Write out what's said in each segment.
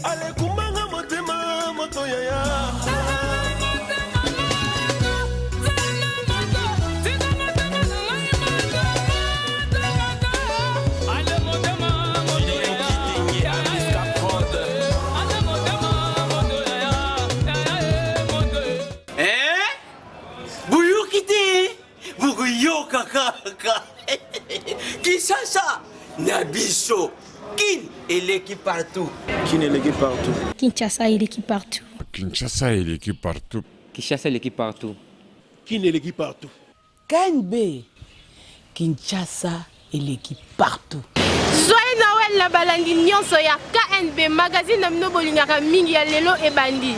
Ale kumanga motema moto yaya. Yo kaka Kinshasa Nabiso Kin et l'équipe partout. Kin et l'équipe partout. Kinshasa et l'équipe partout. Kinshasa et l'équipe partout. Kinshasa et l'équipe partout. Kin et l'équipe partout. KNB Kinshasa et l'équipe partout. Soyez Noël la balangi nyonso ya KNB magazine na mino bolingaka mingi ya lelo e bandi.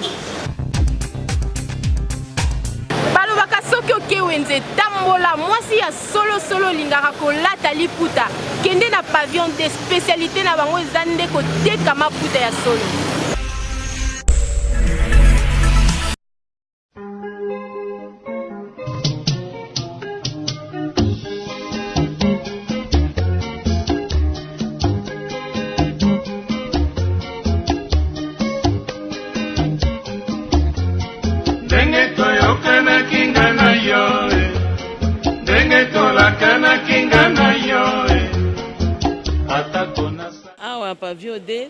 Balobaka soki oke wenze tambola mwasi ya solo lingaka kolata liputa kende na pavillon de spécialité na bango eza nde koteka maputa ya solo. Awa pavillon D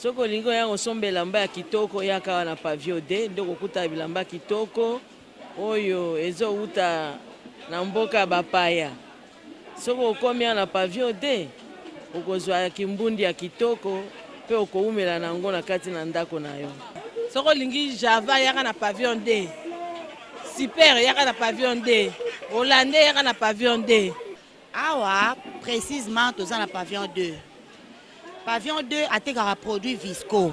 soko lingo yango sombe lamba ya kitoko yaka na pavillon D ndoko kuta bilamba kitoko oyo ezo uta na mboka bapaya soko okomi na pavillon D okozwa kimbundi ya kitoko pe okoumela nango na kati na ndako na yo. Soko lingi Java yaka na pavillon D, Super yaka na pavillon D, Hollandais yaka na pavillon D. Awa précisément tous dans la pavillon 2. Pavillon 2 a été un produit Visco.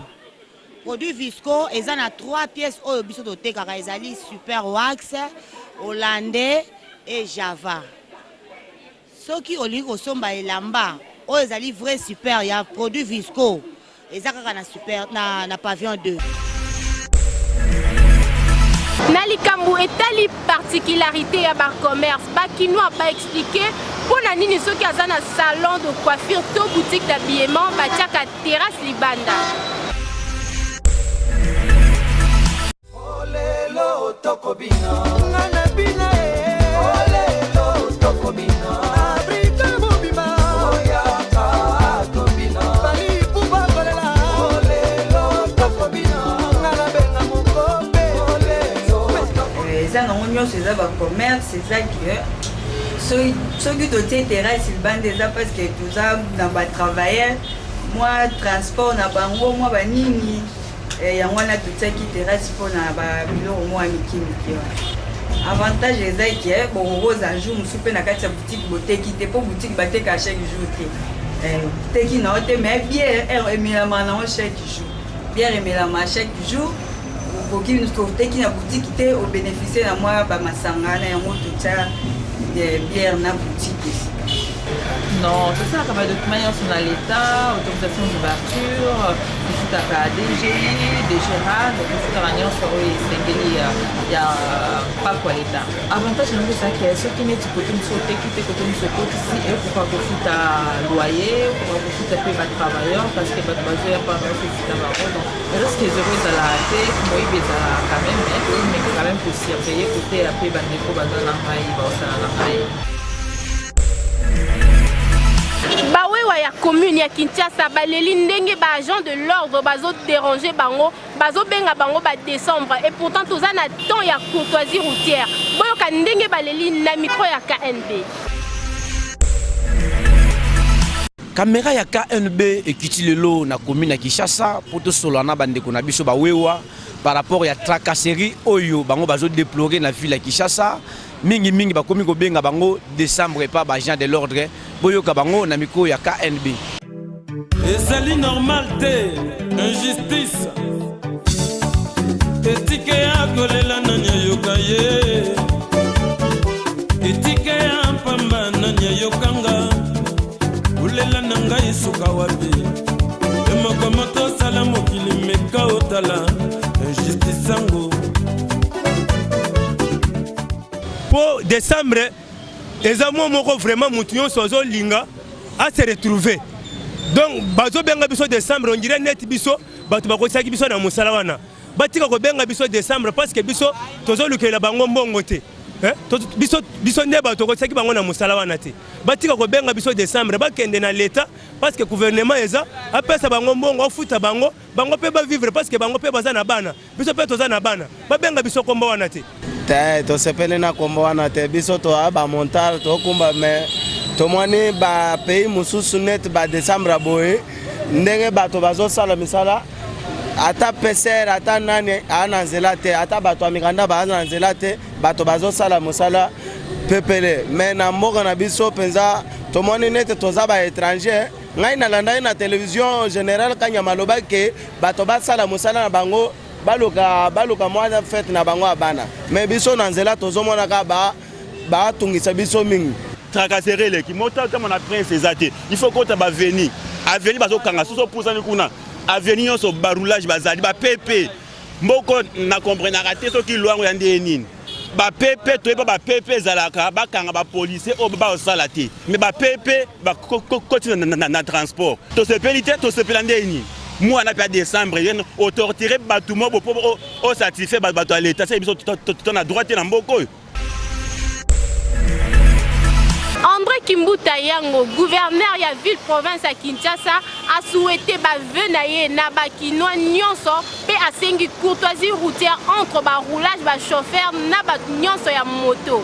Produit Visco, ils ont 3 pièces au biso de tekara, ils Super Wax, Hollandais et Java. Ceux qui ont lieu au somba et lamba, ils ont vrai super, il y a produit Visco. Ils ont super na pavillon 2. Nalikambu etali particularité ya bar commerce bakino a pas expliqué pour nini soki aza na salon de coiffure to boutique d'habillement batiaka terrasse libanda. Olelo tokobina ngana bina olelo tokobina Afrika mobima oya ka tobina bali puba kolela olelo tokobina ngana benga mukobe olelo ça non on c'est ça va commerce c'est ça que ceux qui dotaient terrasse ils bandent déjà parce que tout ça dans bas travailler moi transport na bango moi banini et yango na tout ça qui terrasse pour na ba biloko moi mikimiki avantage c'est que bon rose un jour soupe na kati ya boutique beauté qui te pour boutique baté ka chaque jour te qui non te mais bien et mélange na chaque jour bien et mélange chaque jour pour qui nous côté qui na boutique qui te au bénéficier na moi ba masanga na yango tout ça des bières na boutique. Non, c'est ça, comme document sur l'État, autorisation d'ouverture, il faut à DGI, DGRA, donc il faut à l'Union sur il y a pas quoi l'État. Avantage, c'est ça que ceux qui mettent côté de sauter, qui étaient côté de sauter ici, et pourquoi vous foutez à loyer, pourquoi vous foutez à payer votre travailleur, parce que votre bazar n'est pas un peu de travail. Donc, le reste des euros, ils ont la tête, moi, ils ont quand même, mais quand même pour surveiller, côté à payer votre déco, bazar, la maille, bazar, la maille. Bawewa ya commune ya Kinshasa baleli ndenge ba agent de l'ordre bazo déranger bango bazo benga bango ba décembre et pourtant tous na temps ya courtoisie routière boyoka ndenge baleli na micro ya KNB. Caméra ya KNB ekiti lelo na commune ya Kinshasa poto solana bandeko na biso bawewa par rapport ya tracasserie oyo bango bazo déplorer na ville ya Kinshasa. Mingi bakomi ko benga bango décembre pas ba agent de l'ordre boyoka bango na miko ya KNB. Ezali normal te injustice etike ya kolela nanya yoka ye etike ya pamba nanya yokanga ulela nanga isuka wapi emokomoto sala mokili meka otala injustice sango. Pour décembre, les amours moko vraiment mouton sozo linga à se retrouver. Donc bazo benga biso décembre on dirait net biso bato bakosaki biso na mosala wana batika kobenga biso décembre parce que biso tozolukela bango mbongo te biso nde bato kosaki bango na mosala wana te batika kobenga biso décembre bakende na l'état parce que gouvernement eza apesa bango mbongo ofuta bango pe bavivre parce que bango pe baza na bana biso pe toza na bana babenga biso kombo wana te te tosepeli na kombo wana te biso toa bamontare tokumba me tomoni bapays mosusu neti badécembre boye ndenge bato bazosala misala ata PCR ata nani ana nzela te ata bato ya mikanda baza na nzela te bato bazosala mosala pepele me na mboka na biso mpenza tomoni neti toza baétranger ngai nalandai na télévision générale kanyama alobaki bato basala mosala na bango baluka mwa fete na bango ya bana me biso na nzela tozomonaka batungisa biso mingi tracasserie eleki motama na prince eza te il faut kota baveni aveni bazokanga soso pusani kuna aveni nyonso baroulage bazali bapepe mboko na komprenaka te soki lwango ya nde nini bapepe toyeba bapepe ezalaka bakanga bapolisier oyo baosala te me bapepe bakoti na transport tosepeli te tosepela nde nini mwana mpe ya décembre otortire bato mo bopo osatisfait bato ya l'état se biso to na droit te na mboka oyo. André Kimbuta Yango, gouverneur ya ville province à Kinshasa, a souhaité bavenaye na bakinois nyonso pe asengi courtoisie routière entre ba roulage ba chauffeur na ba nyonso ya moto.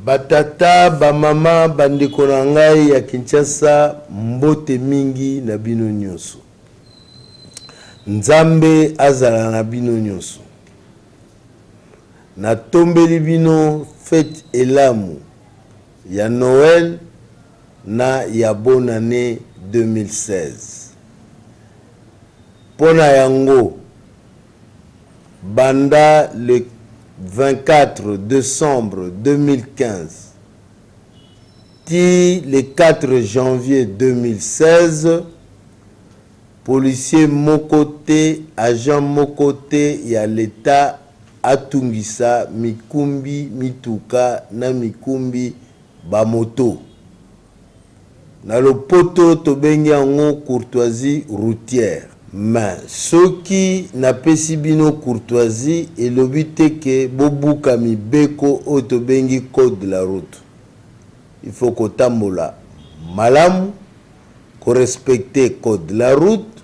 Batata bamama bandeko na ngai ya Kinshasa mbote mingi na bino nyonso. Nzambe azala na bino nyonso. Na tombeli bino fête elamu ya Noël na ya bonne année 2016. Pona yango banda le 24 décembre 2015 ti le 4 janvier 2016 policier mokote agent mokote ya l'état atungisa mikumbi mituka na mikumbi bamoto na lopoto tobengi yango courtoisie routière mais soki na pesi bino courtoisie elobi te ke bobuka mibeko oyo tobengi code de la route il faut kotambola malamu korespecte code de la route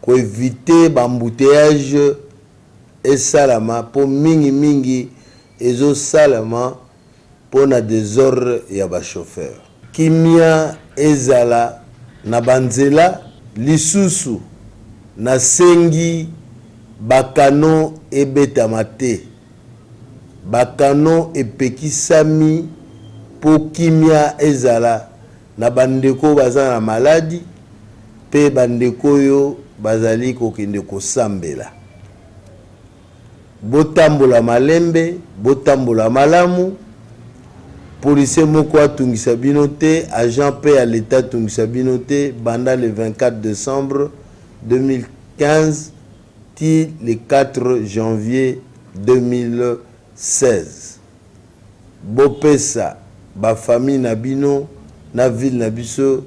koevite bambouteillage esalama po mingi ezo salama pona désordre ya ba chauffeur kimia ezala na banzela lisusu na sengi bakano ebetama te bakano epekisami po kimia ezala na bandeko baza na maladi pe bandeko yo bazali kokende kosambela botambola malembe botambola malamu policier moko atungisa bino te agent pe à l'état tungisa bino te banda le 24 décembre 2015 ti le 4 janvier 2016 bopesa ba famille na bino na ville na biso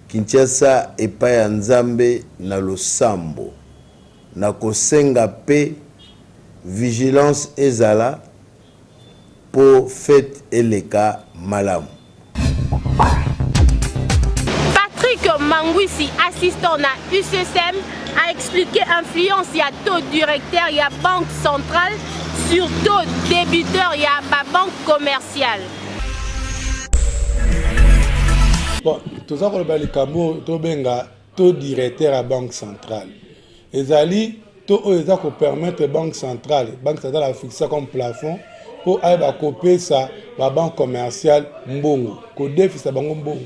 Kinshasa epai ya Nzambe na losambo na kosenga pe vigilance ezala pour fête eleka malamu. Patrick Mangwisi, assistant na UCSM, a expliqué influence ya taux directeur ya banque centrale sur taux débiteur ya ba banque commerciale. Bon, tout ça qu'on a les camo, to benga taux directeur à banque centrale. Ezali taux eza ko permettre banque centrale a fixé comme plafond pour aller couper ça la banque commerciale mbongo ko défi sa bango mbongo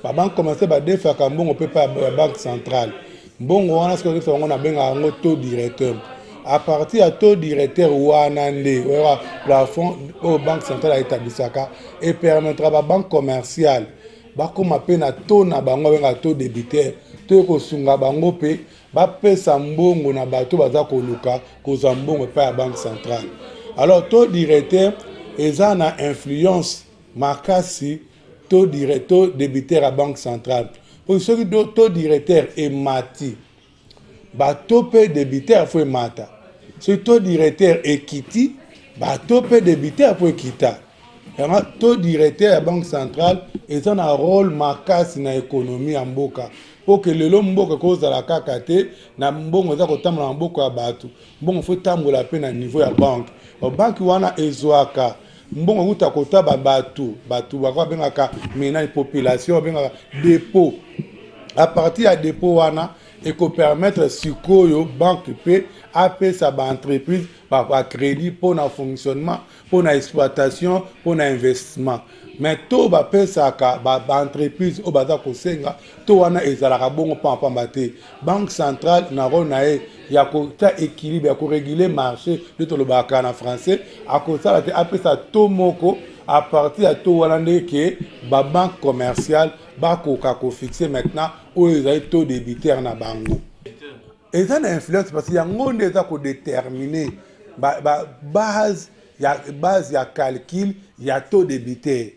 la banque commerciale ba défi ka mbongo peut pas la banque centrale mbongo wana ce que on a benga ngo taux directeur à partir à taux directeur wana ndé plafond au banque centrale établissaka et permettra la banque commerciale ba koma pe na taux na bango benga taux débiteur to ko sunga bango pe ba pesa mbongo na bato baza koluka koza mbongo pa ya banque centrale. Alors taux directeur eza na influence makasi taux directeur débiteur à banque centrale pour ceux qui taux directeur et mati bateau peut débiteur faut mata ce taux directeur et kiti bateau peut débiteur faut kita taux directeur à banque centrale et un rôle makasi na économie en mboka pour que le mboka cause la kakate na mbongo za kotambola na mboka ya bato mbongo faut tambola pe na niveau ya banque banque wana ezwaka mbongo kuta kota bato bakwa bengaka mena population bengaka dépôt à partir ya dépôt wana et qu'on permettre sikoyo banque peut appeler sa entreprise par crédit pour le fonctionnement, pour l'exploitation, pour l'investissement. Mais tout va payer ça entreprise au bazar kosenga tout wana ezalaka bongo pamba mbate banque centrale na ronae ya ko ta équilibre ya ko réguler marché de to le baka na français à cause ça appeler ça tout moko à partir de tout wana que ba banque commerciale ba ko fixer maintenant où ils ont taux débiteur na bango et ça influence parce qu'il y a ngonde za ko déterminer base ya calcul ya taux débiteur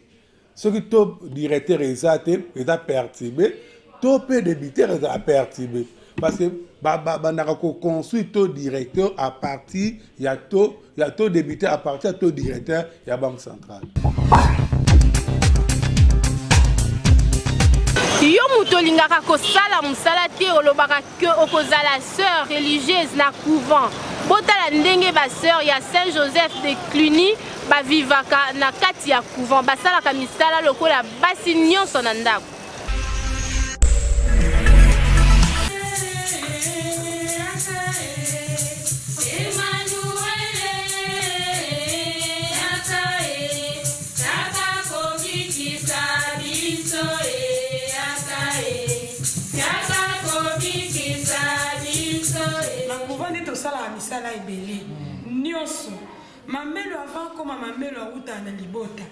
ce qui taux directeur exact est perturbé taux peu débiteur est perturbé parce que ba construit taux directeur à partir ya taux débiteur à partir de taux directeur ya banque centrale. Yo muto lingaka kosala musala te olobaka ke okozala sœur religieuse na couvent botala ndenge ba sœur ya Saint Joseph de Cluny ba vivaka na kati ya couvent basalaka misala lokola basi nyonso na ndako. Misala ebele nyonso mamelo avant comme mamelo auta na libota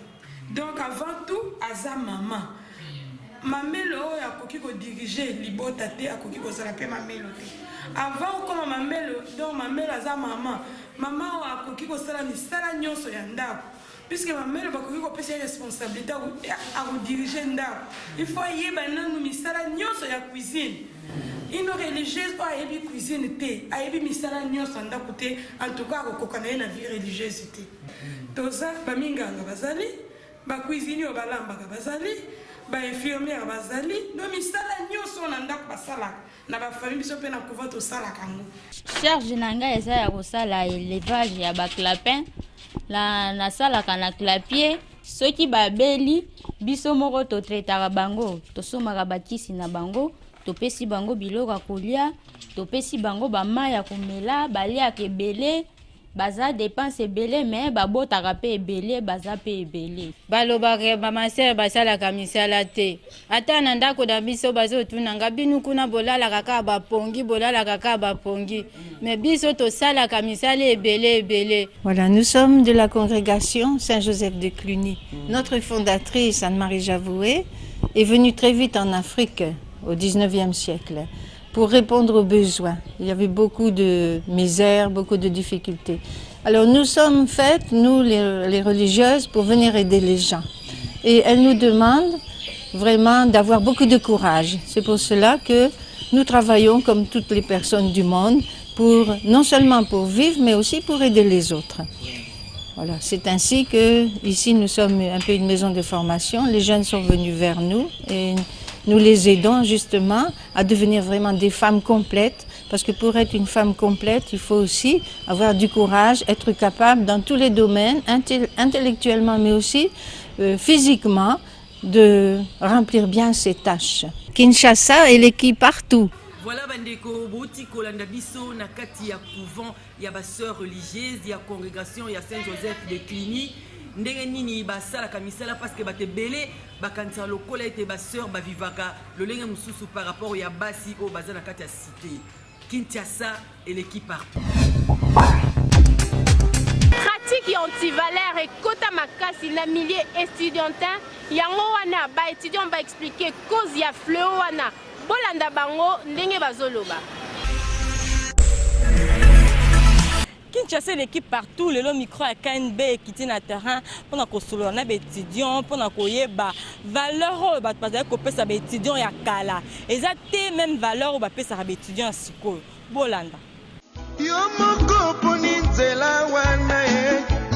donc avant tout aza maman mamelo oyo akoki ko diriger libota te akoki ko sala pe mamelo te avant comme mamelo donc mamelo aza maman oyo akoki ko sala misala nyonso ya ndako puisque mamelo bakoki ko pesa responsabilité à diriger ndako il faut yeba nanu misala nyonso ya cuisine. Une religieuse a ébi cuisine té, a ébi misala nyonso ndako te, en tout cas kokokana na vie religieuse té. Toza ba minganga bazali, ba cuisinier balamba bazali, ba infirmière bazali, no misala nyonso na ndako basala na ba famille biso pe na couvent to sala kango. Charge nanga eza ya kosala élevage ya ba clapin, la na sala kana clapier, soki babeli biso moko to traitaka bango, to somaka bakisi na bango. Topesi bango biloko kolia topesi bango bama ya komela balia kebele baza dépense ebele mais babotaka pe ebele baza pe ebele balobaka bamaser basalaka misala te ata na ndako na biso bazotunanga binu kuna bolalaka kaka bapongi mais biso tosalaka misala ebele. Voilà, nous sommes de la congrégation Saint-Joseph de Cluny. Notre fondatrice Anne-Marie Javoué est venue très vite en Afrique au 19e siècle, pour répondre aux besoins. Il y avait beaucoup de misère, beaucoup de difficultés. Alors nous sommes faites, nous les religieuses, pour venir aider les gens. Et elle nous demande vraiment d'avoir beaucoup de courage. C'est pour cela que nous travaillons comme toutes les personnes du monde, non seulement pour vivre, mais aussi pour aider les autres. Voilà, c'est ainsi que ici nous sommes un peu une maison de formation. Les jeunes sont venus vers nous et nous les aidons justement à devenir vraiment des femmes complètes, parce que pour être une femme complète, il faut aussi avoir du courage, être capable dans tous les domaines, intellectuellement mais aussi physiquement, de remplir bien ses tâches. Kinshasa est l'équipe partout. Voilà bandeko bouti kolanda biso na kati ya couvent ya ba sœurs religieuses ya congrégation ya Saint Joseph de Cluny. Ndenge nini basalaka misala parce que bate belé bakanisa lokola ete ba sœur ba vivaka lolenge mususu par rapport ya basi o bazana kati ya cité Kinshasa et l'équipe partout. Pratique anti-valeur et kota makasi na milieu estudiantin yango wana ba étudiant ba expliquer cause ya fléau wana bolanda bango ndenge bazoloba. Kinshasa l'équipe partout le micro à KNB qui na terrain pendant que solo na étudiant pendant que yeba valeur ba passer ko pesa ba étudiant ya kala exacté même valeur ba pesa ba étudiant siko bolanda yo moko poni nzela wana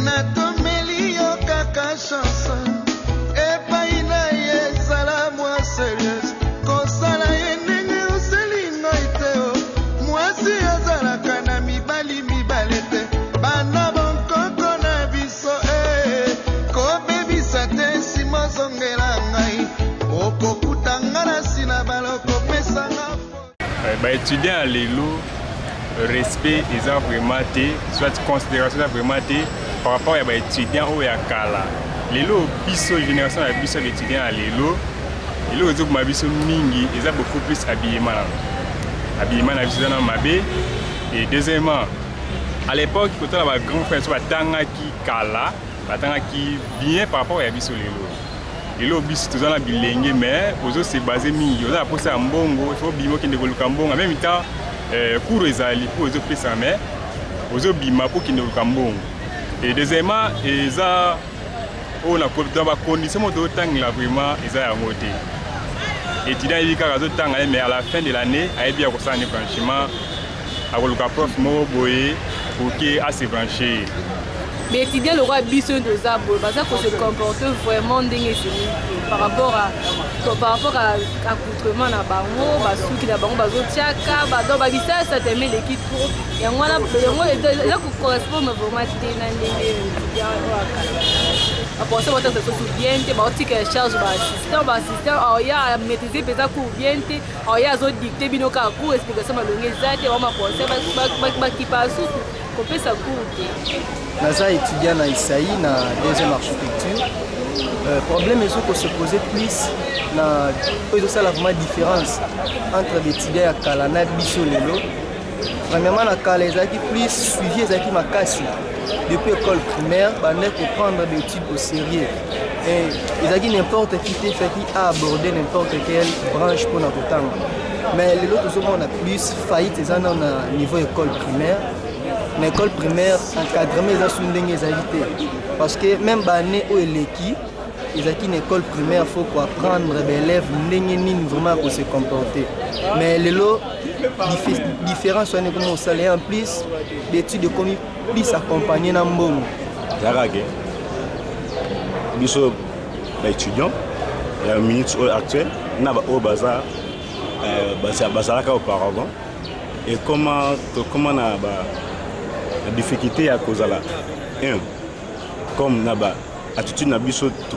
na tomeli yo kaka chanson e pa ina ye sala moi sérieuse kosala ye ndenge oselinga iteo mwasi azala kana mibali mibalete bana bonkoko na biso kobebisa te simozongela ngai okokutanga na sina baloko pesanga ba étudiant lelo respect ils ont vraiment été soit considération vraiment été par rapport à les étudiants au yakala lelo biso génération la biso étudiants à lelo ils ont biso mingi ils ont beaucoup plus habillement na biso na mabe et deuxièmement à l'époque quand on a grand frère soit tanga qui kala tanga qui bien par rapport à biso lelo biso tous na bilenge mais ozo se baser mingi ozo aposa mbongo il faut bimo qui ndekoluka mbongo en même temps pour les alliés, pour les autres mais aux bima pour qu'ils ne cambon et deuxièmement ils ont on a condition de temps là vraiment ils ont monté et tu as dit qu'à mais à la fin de l'année a bien qu'on s'en franchement à le prof mo boye pour qu'il a se brancher mais étudiants le roi biso de zabo parce qu'on se comporte vraiment dingue par rapport à accoutrement na bango basuki na bango bazotiaka bado babisa ça te met l'équipe pour yango wana yango ko correspondre vraiment te na ndenge étudiant à penser votre ça se bien te ba otika charge ba assistant oya maîtriser pesa ku bien te oya zo dicter bino ka ku explication malonge zate wa ma penser ba ki pasu ko pesa ku te naza étudiant na Isaïe na deuxième architecture. Problème est qu'on se posait plus na ça la vraiment différence entre les étudiants à Kalana biso lelo. Premièrement la Kala ezaki plus suivi ezaki makasi depuis école primaire bande pour prendre des études au sérieux. Et ezaki n'importe qui fait qui a abordé n'importe quelle branche pour na kotanga. Mais lelo tout on a plus faillite ezana na niveau école primaire. L'école primaire encadrement les asundenge ezalité parce que même bané au eleki ezaki une école primaire faut quoi apprendre les élèves ndenge nini vraiment pour se comporter mais lelo différence on est comme au salaire en plus d'études comme plus accompagné na mbongo zarage biso ba étudiant il y a une minute actuelle na ba au bazar bazalaka auparavant et comment na ba la difficulté à cause là comme naba attitude na biso to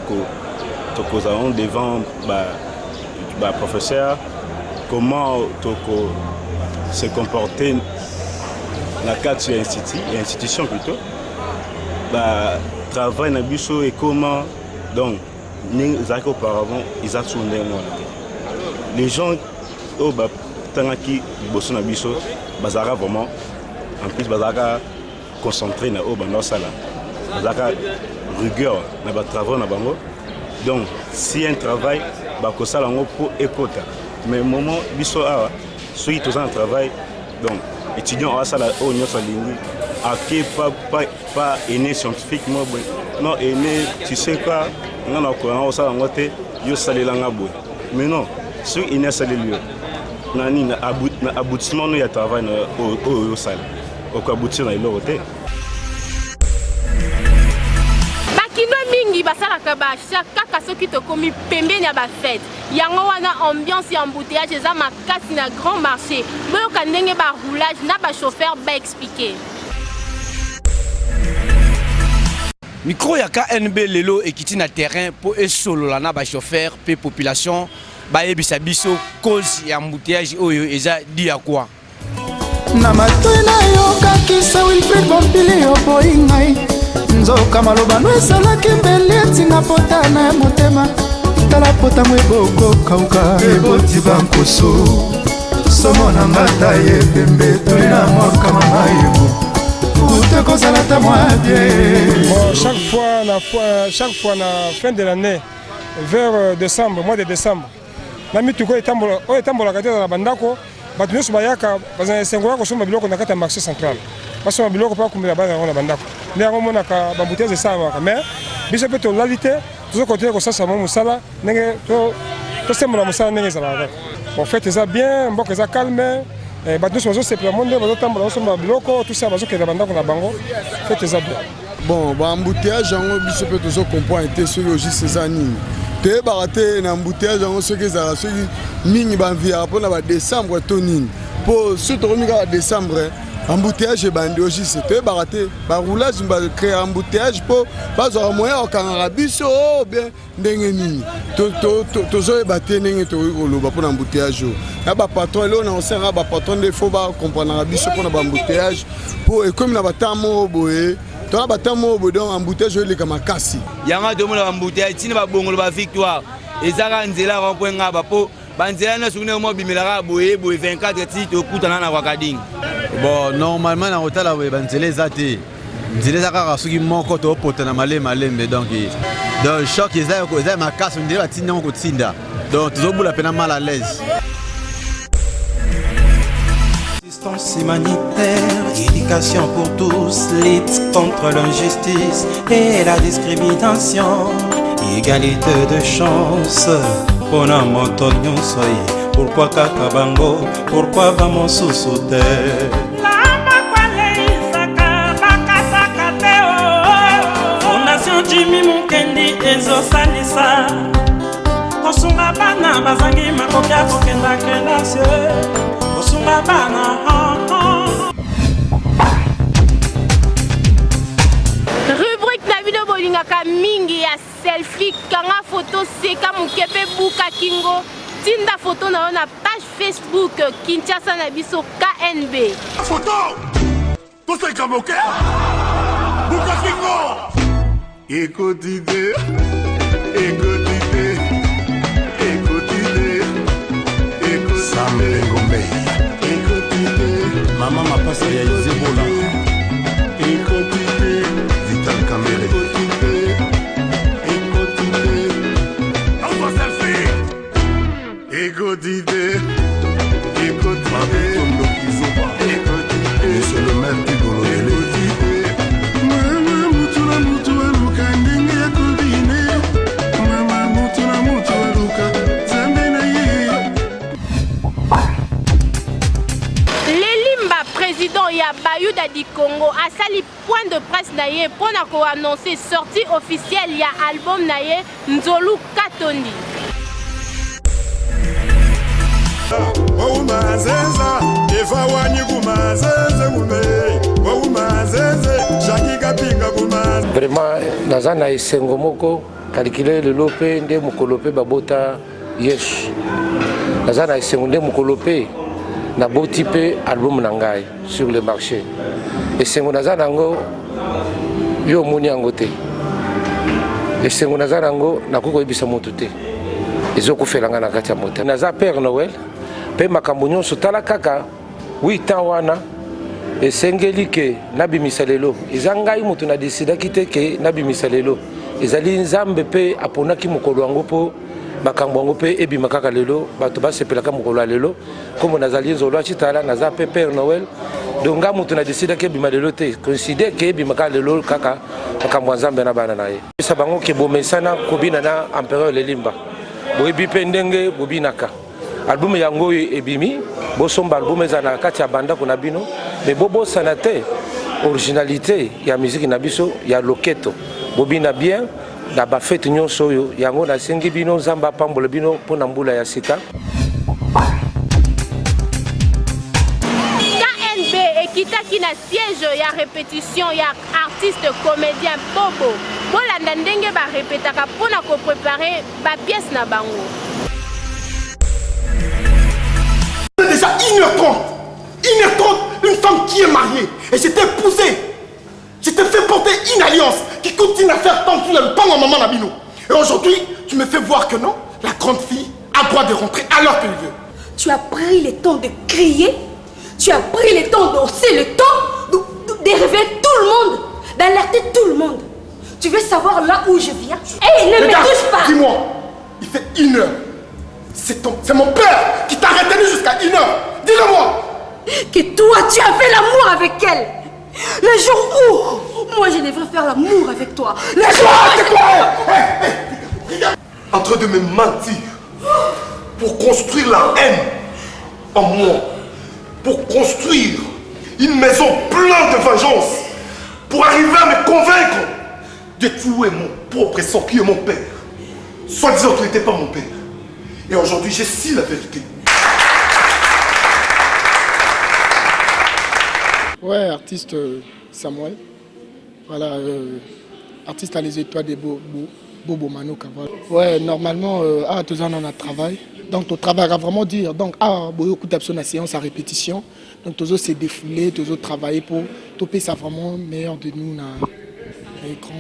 cause devant ba professeur comment toko se comporter na cadre sur institution plutôt ba travail na biso et comment donc zaki auparavant ils a tourné les gens au ba tangaki bosso na biso bazara vraiment en plus bazaka concentré na au bando sala bazaka rigueur na ba travaux na bango donc si un travail ba ko sala ngo pour écouter mais moment biso awa ceux qui ont un travail donc étudiant à sala au nyoso lingi aki pas aîné scientifiquement non aîné tu sais quoi non na ko na sala ngote yo salela ngabo mais non ceux qui ne sala lieu nani na aboutissement no ya travail au sala au aboutir na ilo te bakino mingi basalaka bacha kaka soki tokomi pembeni ya bafete yango wana ambiance ya embouteillage eza makasi na grand marché boyoka ndenge baroulage na bachauffeur baexplike micro ya KNB lelo ekiti na terrain po esolola na bachauffeur pe population bayebisa biso cause ya embouteillage oyo eza di ya kwa na matoi na yo kakisa Wilfred Bompili yo boyi ngai nzoka maloba no esalaki mbeli etinga pota na motema tala pota mwe boko kauka eboti bankoso somo na ngata ye pembe toli na morka mama yebo ute kozala ta mwa bien chaque fois na fin de l'année vers décembre mois de décembre na mituko etambola kati na bandako bato nyonso bayaka bazana esengo ya kosomba biloko na kati ya marché central basomba biloko mpo bakumela bana yango na bandako nde yango omonaka bambuteyage esalamaka mais biso mpe tolali te tozokontinue kosasa mwa mosala ndenge tosembola mosala ndenge ezalaka kaka bon fete eza bien mboka eza calme bato nyonso bazosepela mo nde bazotambola bazosomba biloko tusa bazokenda bandako na bango fete eza bien bon baembouteillage yango biso mpe tozokomprendre te soki ogiste eza nini toyebaka te na embouteillage yango soki ezalaka soki mingi banviaka mpona badécembre to nini mpo soki tokomi kaka décembre embouteillage ebandi ogiste toyebaka te baroulage bacréa embouteillage mpo bazwaka moyen okangaka biso o bien ndenge nini tozoyeba te ndenge tokoki koloba mpona embouteillage oyo na bapatron eloo na osengaka bapatron nde fo bakomprendaka biso mpona baembouteillage mpo ekomi na batanga moko boye tona batanga moko boye donc embouteillage oyo eleka makasi yango tomona baembouteillage ntina babongolo bavictoire ezaka nzela rond-point ngaba mpo banzela nyonso kuna omo bimelaka boye 24 ti tokutana na wakadingi bon normalement na kotala boye banzela eza te nzela eza kaka soki moko topota na malembe donc choc eza makasi ondele batindi yango kotinda donc tozobula mpena mal à l'aise. Assistance humanitaire, éducation pour tous, lutte contre l'injustice et la discrimination, égalité de chance. Pona moto nyonso ye, pourquoi kaka bango, pourquoi va mon sous-souter? Fondation Jimmy Mukendi ezosalisa kosunga bana bazangi makoki ya kokenda kelasi kosunga bana rubrique na bino bolingaka mingi ya selfie kanga photo seka mokepe buka kingo tinda photo na yo na page Facebook Kinshasa na biso KNB photo toseka moke buka kingo écoutez Maman m'a passé à Izebola. Écoutez, Vital Caméré. Écoutez, on va selfie. Écoutez, monsieur le maire du Gololele. Mama mutuna mutua luka ndenge ya kobine. Mama mutuna mutua luka zambe na ye. Président ya Bayuda di Congo a sali point de presse na ye pour annoncer sortie officielle ya album na ye Nzolu Katondi. Vraiment naza na esengo moko calculer le lope nde mokolope babota yesh naza na esengo nde mokolope na boti pe album na ngai sur le marché esengo naza nango yo omoni yango te esengo naza nango nakoki koyebisa moto te ezokufela ngai na kati ya mota naza Père Noël mpe makambo nyonso tala kaka 8 ans wana esengeli ke nabimisa lelo eza ngai moto nadesidaki te ke nabimisa lelo ezali nzambe mpe aponaki mokolo yango mpo makambo yango mpe ebima kaka lelo bato basepelaka mokolo ya lelo kombo nazali nzolo acitala naza mpe Père Noël donc nga moto nadesidaki ebima lelo te considere ke ebima kaka lelo kaka makambo ya nzambe na bana na ye pesa bango ke bomesana kobina na empereur Lelimba boyebi mpe ndenge bobinaka album yango oyo ebimi bosomba album eza na kati ya bandako na bino me bobosana te originalité ya miziki na biso ya loketo bobina bien na bafete nyonso oyo yango nasengi bino nzambe apambola bino mpona mbula ya sika. KNB ekitaki na siège ya répétition ya artiste comédien Bobo bolanda ndenge barepetaka mpona koprépare bapièce na bango. Déjà 1h30, une femme qui est mariée et j'étais épousée. Je t'ai fait porter une alliance qui continue à faire tant que le pan à maman Nabino. Et aujourd'hui, tu me fais voir que non, la grande fille a droit de rentrer à l'heure qu'elle veut. Tu as pris le temps de crier, tu as pris le temps d'hausser le temps, de réveiller tout le monde, d'alerter tout le monde. Tu veux savoir là où je viens? Hé, ne me touche pas! Dis-moi, il fait 1 heure. C'est mon père qui t'a retenu jusqu'à 1 heure. Dis-le-moi! Que toi, tu as fait l'amour avec elle. Le jour où moi je devrais faire l'amour avec toi. Le jour où... En train de me mentir pour construire la haine en moi, pour construire une maison pleine de vengeance, pour arriver à me convaincre de tuer mon propre sang qui est mon père. Soit disant qu'il n'était pas mon père. Et aujourd'hui, j'ai su la vérité. Ouais, artiste Samuel. Voilà, artiste à les étoiles des Bobo Manoka. Voilà. Ouais, normalement, tout ça, on a travail. Donc, ton travail va vraiment dire. Donc, beaucoup d'absence à séance à répétition. Donc, tous c'est défoulé, tous travailler pour toper ça vraiment meilleur de nous à l'écran.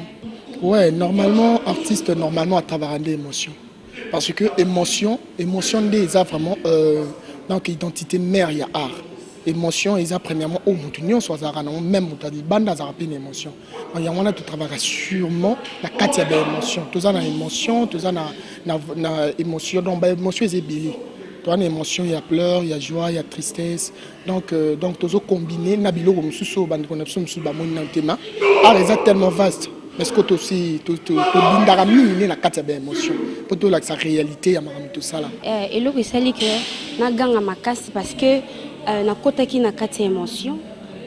Ouais, normalement, artiste, normalement, à travers des émotions. Parce que émotion des vraiment, donc, identité mère, il y a art. Émotion, ils ont premièrement au monde soit même dit banda ça rappelle une émotion. Il y a on tout travail sûrement la quatrième émotion. Tout ça na émotion, tout ça na émotion donc émotion est billy. Toi une émotion, il y a pleurs, il y a joie, il y a tristesse. Donc tout combiné na bilo comme sous bande connexion sous ba mon tema. Ah les tellement vaste. Mais ce que aussi tout bindara mine la quatrième émotion. Pour tout la sa réalité ya tout ça là. Et le que ça li que na ganga makasi parce que na kota ki na kati émotion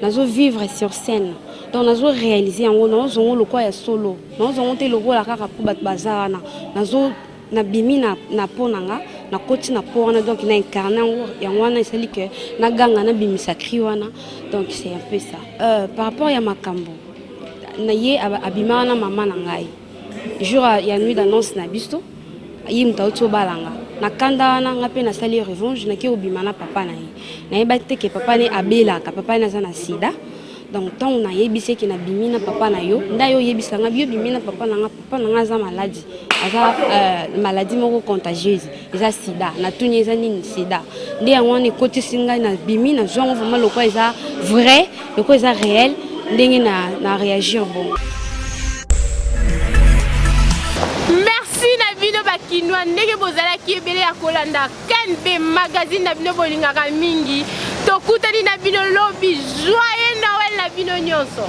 nazo vivre sur scène donc nazo réaliser en nazo le quoi ya solo nazo te le rôle kaka pour bat bazana nazo na bimi na ponanga na koti na pona donc na incarner ya wana isali que na ganga na bimi sakri wana donc c'est un peu ça par rapport ya makambo na ye abima na mama na ngai jour ya nuit d'annonce na bisto yi mtauto balanga na kanda na ngape na sali revanche na ki obima na papa na ye na yeba te ke papa ne abela ka papa na sana sida donc tant na yebise ki na bimi na papa na yo nda yo yebisa nga bio bimi na papa na za maladie aza maladie moko contagieuse eza sida na tuni eza nini sida ndi yango ne côté singa na bimi na zongo vraiment le quoi eza vrai le quoi eza réel ndenge na réagir bon. Bino bakinwa ndenge bozala ki ebele ya kolanda Kanbe magazine na bino bolingaka mingi tokutani na bino lobi joyeux Noël na bino nyonso.